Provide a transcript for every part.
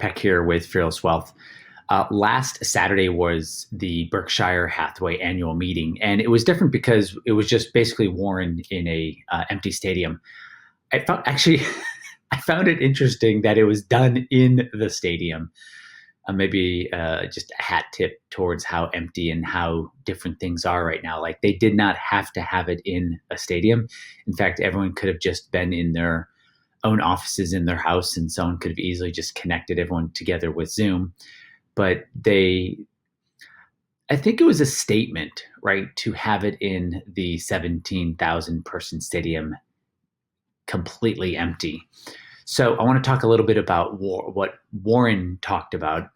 Peck here with Fearless Wealth. Last Saturday was the Berkshire Hathaway annual meeting, and it was different because it was just basically Warren in a empty stadium. I found actually, I found it interesting that it was done in the stadium. Maybe just a hat tip towards how empty and how different things are right now. Like they did not have to have it in a stadium. In fact, everyone could have just been in their own offices in their house, and someone could have easily just connected everyone together with Zoom. But I think it was a statement, right, to have it in the 17,000 person stadium completely empty. So I want to talk a little bit about what Warren talked about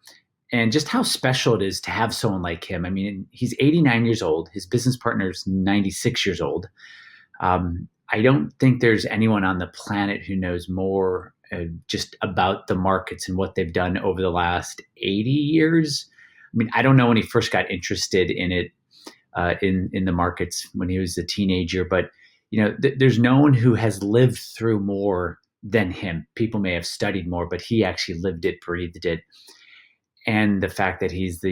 and just how special it is to have someone like him. I mean, he's 89 years old. His business partner is 96 years old. I don't think there's anyone on the planet who knows more just about the markets and what they've done over the last 80 years. I mean, I don't know when he first got interested in it, in the markets when he was a teenager, but there's no one who has lived through more than him. People may have studied more, but he actually lived it, breathed it. And the fact that he's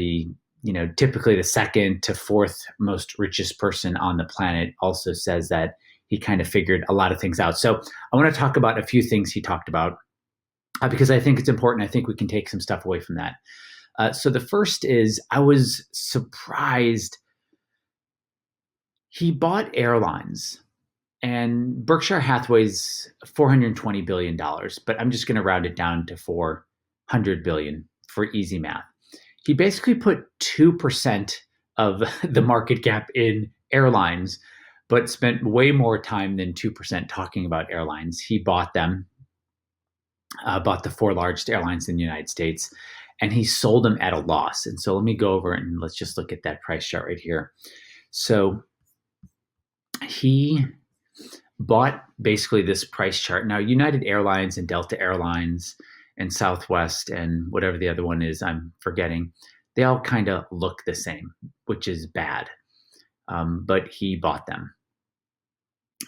typically the second to fourth most richest person on the planet also says that he kind of figured a lot of things out. So I want to talk about a few things he talked about because I think it's important. I think we can take some stuff away from that. So the first is I was surprised he bought Airlines. And Berkshire Hathaway's $420 billion, but I'm just going to round it down to $400 billion for easy math. He basically put 2% of the market cap in Airlines, but spent way more time than 2% talking about airlines. He bought them, bought the four largest airlines in the United States, and he sold them at a loss. And so let me go over and let's just look at that price chart right here. So he bought basically this price chart. Now, United Airlines and Delta Airlines and Southwest and whatever the other one is, I'm forgetting, they all kind of look the same, which is bad. But he bought them.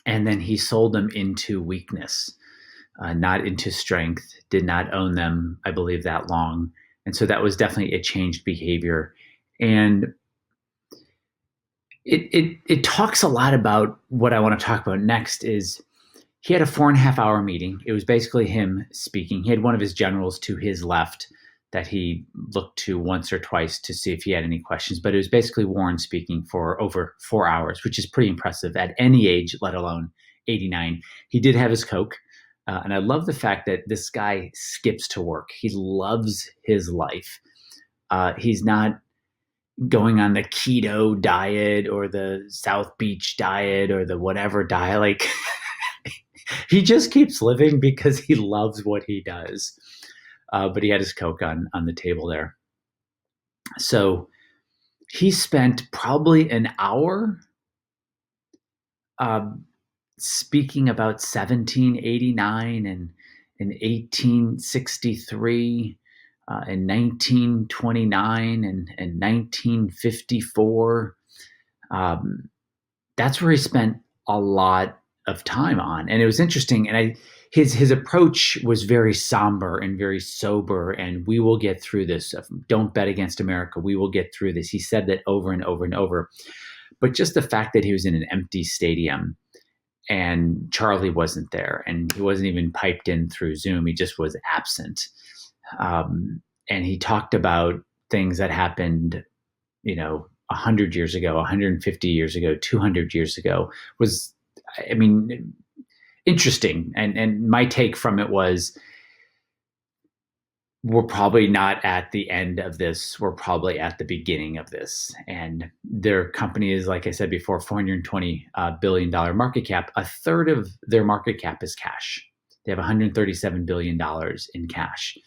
And then he sold them into weakness, not into strength, did not own them, I believe, that long. And so that was definitely a changed behavior. And it talks a lot about what I want to talk about next is he had a 4.5 hour meeting. It was basically him speaking. He had one of his generals to his left that he looked to once or twice to see if he had any questions. But it was basically Warren speaking for over 4 hours, which is pretty impressive at any age, let alone 89. He did have his Coke. And I love the fact that this guy skips to work. He loves his life. He's not going on the keto diet or the South Beach diet or the whatever diet. Like he just keeps living because he loves what he does. But he had his Coke on the table there. So he spent probably an hour speaking about 1789 and 1863 and 1929 and 1954. That's where he spent a lot of time on. And it was interesting. And his approach was very somber and very sober. And we will get through this. Don't bet against America. We will get through this. He said that over and over and over. But just the fact that he was in an empty stadium and Charlie wasn't there and he wasn't even piped in through Zoom. He just was absent. And he talked about things that happened, 100 years ago, 150 years ago, 200 years ago. Was, I mean, interesting. And my take from it was, we're probably not at the end of this. We're probably at the beginning of this. And their company is, like I said before, $420 billion market cap. A third of their market cap is cash. They have $137 billion in cash.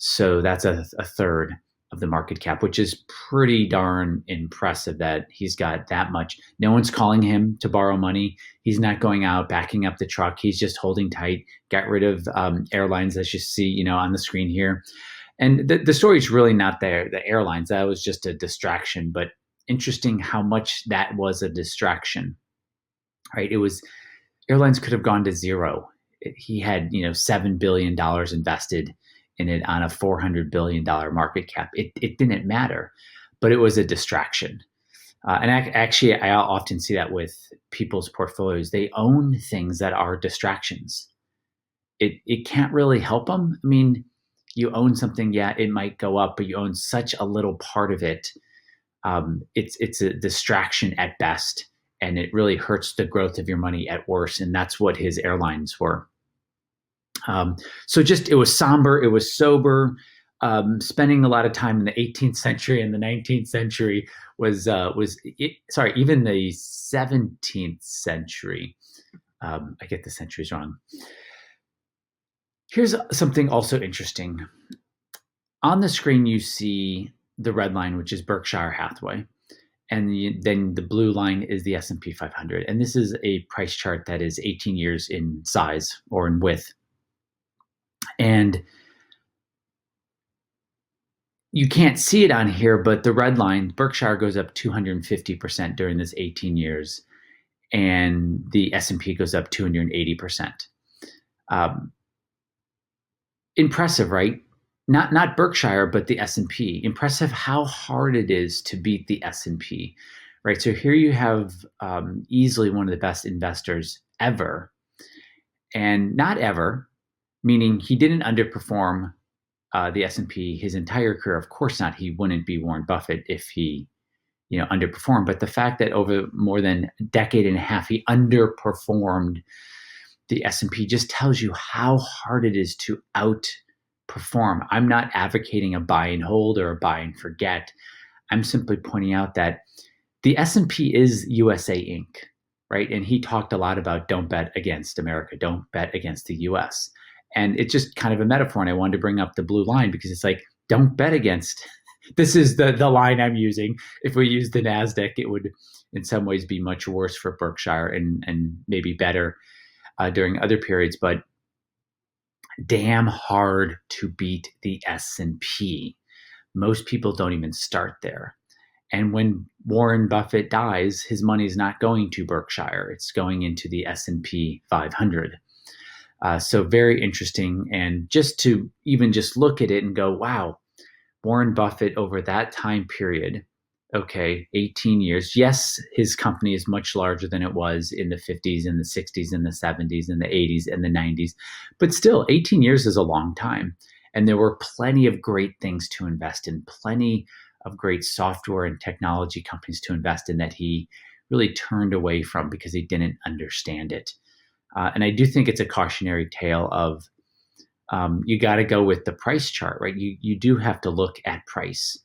So that's a third of the market cap, which is pretty darn impressive that he's got that much. No one's calling him to borrow money. He's not going out, backing up the truck. He's just holding tight, got rid of Airlines, as you see, on the screen here. And the story's really not there. The Airlines, that was just a distraction, but interesting how much that was a distraction, right? It was, Airlines could have gone to zero. He had, $7 billion invested in it on a $400 billion market cap. It didn't matter, but it was a distraction. And actually, I often see that with people's portfolios. They own things that are distractions. It can't really help them. I mean, you own something, yeah, it might go up, but you own such a little part of it. It's a distraction at best, and it really hurts the growth of your money at worst. And that's what his airlines were. So just, it was somber, it was sober. Spending a lot of time in the 18th century and the 19th century even the 17th century. I get the centuries wrong. Here's something also interesting. On the screen, you see the red line, which is Berkshire Hathaway. And then the blue line is the S&P 500. And this is a price chart that is 18 years in size or in width. And you can't see it on here, but the red line, Berkshire goes up 250% during this 18 years, and the S&P goes up 280%. Impressive, right? Not Berkshire, but the S&P. Impressive how hard it is to beat the S&P, right? So here you have easily one of the best investors ever, and not ever, meaning he didn't underperform the S&P his entire career. Of course not. He wouldn't be Warren Buffett if he, underperformed. But the fact that over more than a decade and a half, he underperformed the S&P just tells you how hard it is to outperform. I'm not advocating a buy and hold or a buy and forget. I'm simply pointing out that the S&P is USA Inc., right? And he talked a lot about don't bet against America, don't bet against the US. And it's just kind of a metaphor. And I wanted to bring up the blue line because it's like, don't bet against. This is the line I'm using. If we use the NASDAQ, it would in some ways be much worse for Berkshire and maybe better during other periods. But damn hard to beat the S&P. Most people don't even start there. And when Warren Buffett dies, his money is not going to Berkshire. It's going into the S&P 500. So very interesting. And just to even just look at it and go, wow, Warren Buffett over that time period, okay, 18 years. Yes, his company is much larger than it was in the 50s and the 60s and the 70s and the 80s and the 90s. But still, 18 years is a long time. And there were plenty of great things to invest in, plenty of great software and technology companies to invest in that he really turned away from because he didn't understand it. And I do think it's a cautionary tale of you got to go with the price chart, right? You do have to look at price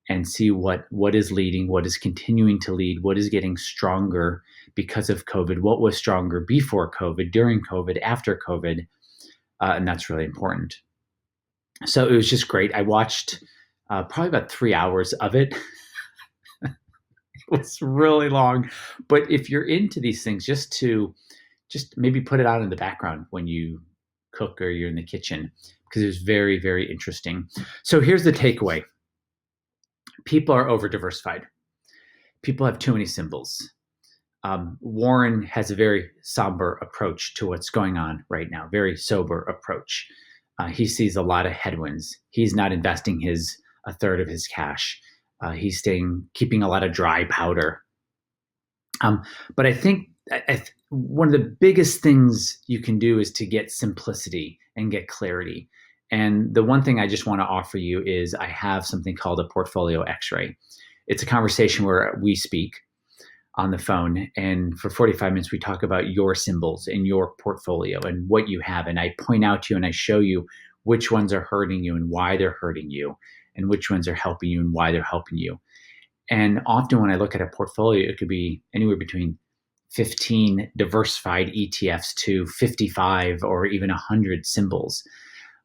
and see what is leading, what is continuing to lead, what is getting stronger because of COVID, what was stronger before COVID, during COVID, after COVID, and that's really important. So it was just great. I watched probably about 3 hours of it. It was really long, but if you're into these things, just maybe put it out in the background when you cook or you're in the kitchen, because it was very, very interesting. So here's the takeaway. People are over diversified. People have too many symbols. Warren has a very somber approach to what's going on right now, very sober approach. He sees a lot of headwinds. He's not investing a third of his cash. He's keeping a lot of dry powder. But I think one of the biggest things you can do is to get simplicity and get clarity. And the one thing I just want to offer you is I have something called a portfolio x-ray. It's a conversation where we speak on the phone, and for 45 minutes we talk about your symbols in your portfolio and what you have. And I point out to you and I show you which ones are hurting you and why they're hurting you, and which ones are helping you and why they're helping you. And often when I look at a portfolio, it could be anywhere between 15 diversified ETFs to 55 or even 100 symbols.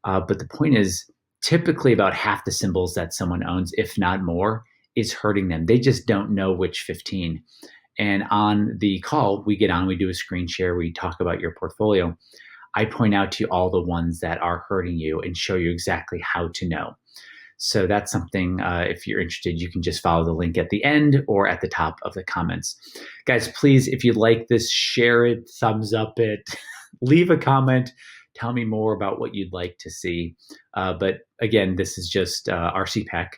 But the point is, typically about half the symbols that someone owns, if not more, is hurting them. They just don't know which 15. And on the call, we get on, we do a screen share, we talk about your portfolio. I point out to you all the ones that are hurting you and show you exactly how to know. So that's something, if you're interested, you can just follow the link at the end or at the top of the comments. Guys, please, if you like this, share it, thumbs up it, leave a comment, Tell me more about what you'd like to see. But again, this is just our CPEC,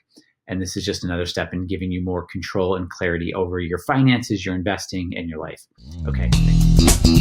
and this is just another step in giving you more control and clarity over your finances, your investing, and your life. Okay. Thanks.